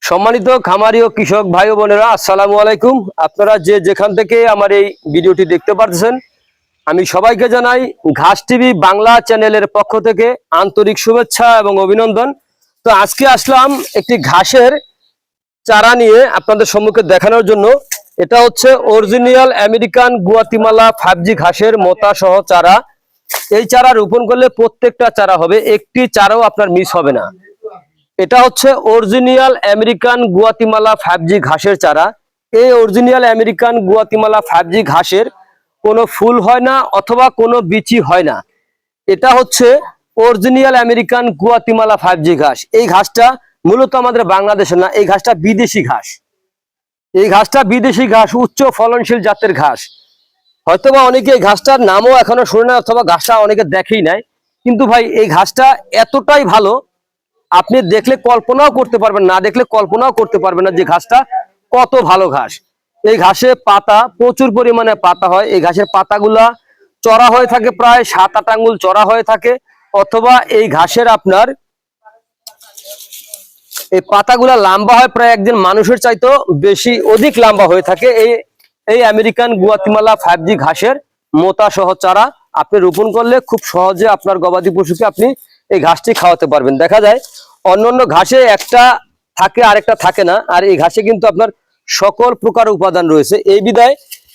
সম্মানিত খামারি ও কৃষক ভাই ও বোনেরা, আসসালামু আলাইকুম। আপনারা যে যেখান থেকে আমার এই ভিডিওটি দেখতে পাচ্ছেন, আমি সবাইকে জানাই ঘাস টিভি বাংলা চ্যানেলের পক্ষ থেকে আন্তরিক শুভেচ্ছা এবং অভিনন্দন। তো আজকে আসলাম একটি ঘাসের চারা নিয়ে আপনাদের সম্মুখে দেখানোর জন্য। এটা হচ্ছে অরিজিনাল আমেরিকান গুয়াতিমালা 5G ঘাসের মোতা সহ চারা। এই চারা রোপণ করলে প্রত্যেকটা চারা হবে, একটি চারাও আপনার মিস হবে না। এটা হচ্ছে অরিজিনাল আমেরিকান গুয়াতিমালা 5G ঘাসের চারা। এই অরিজিনাল আমেরিকান গুয়াতিমালা 5G ঘাসের কোনো ফুল হয় না অথবা কোনো বিচি হয় না। এটা হচ্ছে অরিজিনাল আমেরিকান গুয়াতিমালা 5G ঘাস। এই ঘাসটা মূলত আমাদের বাংলাদেশের না, এই ঘাসটা বিদেশি ঘাস। এই ঘাসটা বিদেশি ঘাস, উচ্চ ফলনশীল জাতের ঘাস। হয়তোবা অনেকে এই ঘাসটার নামও এখনো শুনে না অথবা ঘাসটা অনেকে দেখেই নাই, কিন্তু ভাই এই ঘাসটা এতটাই ভালো, আপনি দেখলে কল্পনাও করতে পারবেন না, দেখলে কল্পনাও করতে পারবেন না যে ঘাসটা কত ভালো ঘাস। এই ঘাসে পাতা প্রচুর পরিমাণে পাতা হয়। এই ঘাসের পাতাগুলা চড়া হয়ে থাকে, প্রায় 7-8 আঙ্গুল চড়া হয়ে থাকে। অথবা এই ঘাসের আপনার এই পাতাগুলা লম্বা হয় প্রায় একজন মানুষের চাইতেও বেশি অধিক লম্বা হয়ে থাকে। এই আমেরিকান গুয়াতিমালা 5G ঘাসের মোতা সহ চারা আপনি রোপণ করলে খুব সহজে আপনার গবাদি পশুকে আপনি এই ঘাসটি খাওয়াতে পারবেন। দেখা যায় অন্যান্য ঘাসে একটা থাকে আরেকটা থাকে না, আর এই ঘাসে কিন্তু আপনার সকল প্রকার উপাদান রয়েছে। এই বিধায়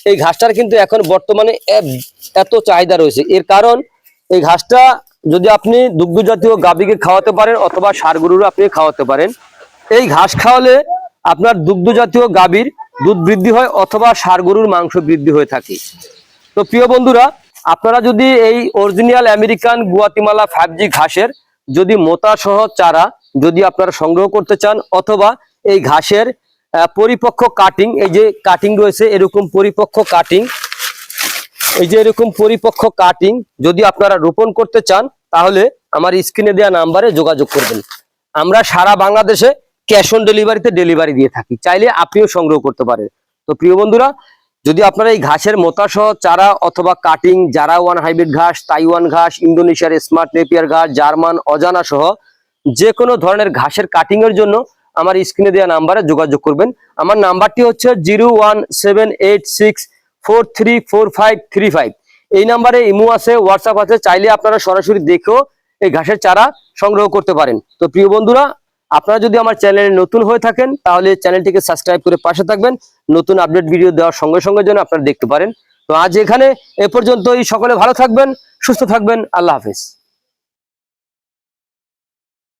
এই ঘাসটার কিন্তু এখন বর্তমানে এত চাহিদা রয়েছে। এর কারণ এই ঘাসটা যদি আপনি দুগ্ধ জাতীয় গাভীকে খাওয়াতে পারেন অথবা ষাঁড় গরুরও আপনি খাওয়াতে পারেন। এই ঘাস খাওয়ালে আপনার দুগ্ধ জাতীয় গাভীর দুধ বৃদ্ধি হয় অথবা ষাঁড় গরুর মাংস বৃদ্ধি হয়ে থাকে। তো প্রিয় বন্ধুরা, আপনারা যদি এই অরিজিনাল আমেরিকান গুয়াতিমালা 5G ঘাসের যদি মোতা সহ চারা যদি আপনারা সংগ্রহ করতে চান, অথবা এই ঘাসের পরিপক্ক কাটিং, এই যে কাটিং রয়েছে এরকম পরিপক্ক কাটিং, এই যে এরকম পরিপক্ক কাটিং যদি আপনারা রোপণ করতে চান, তাহলে আমার স্ক্রিনে দেওয়া নাম্বারে যোগাযোগ করবেন। আমরা সারা বাংলাদেশে ক্যাশ অন ডেলিভারিতে ডেলিভারি দিয়ে থাকি, চাইলে আপনিও সংগ্রহ করতে পারেন। তো প্রিয় বন্ধুরা, যদি আপনারা এই ঘাসের মোতা সহ চারা অথবা কাটিং, জারা ওয়ান হাইব্রিড ঘাস, তাইওয়ান ঘাস, ইন্দোনেশিয়ার স্মার্ট নেপিয়ার ঘাস, জার্মান অজানা সহ যে কোনো ধরনের ঘাসের কাটিং এর জন্য আমার স্ক্রিনে দেওয়া নাম্বারে যোগাযোগ করবেন। আমার নাম্বারটি হচ্ছে 01786434535। এই নাম্বারে ইমো আছে, হোয়াটসঅ্যাপ আছে, চাইলে আপনারা সরাসরি দেখেও এই ঘাসের চারা সংগ্রহ করতে পারেন। তো প্রিয় বন্ধুরা, আপনারা যদি আমার চ্যানেলে নতুন হয়ে থাকেন, তাহলে চ্যানেলটিকে সাবস্ক্রাইব করে পাশে থাকবেন, নতুন আপডেট ভিডিও দেওয়ার সঙ্গে সঙ্গে যেন আপনারা দেখতে পারেন। তো আজ এখানে এ পর্যন্তই। সকলে ভালো থাকবেন, সুস্থ থাকবেন। আল্লাহ হাফেজ।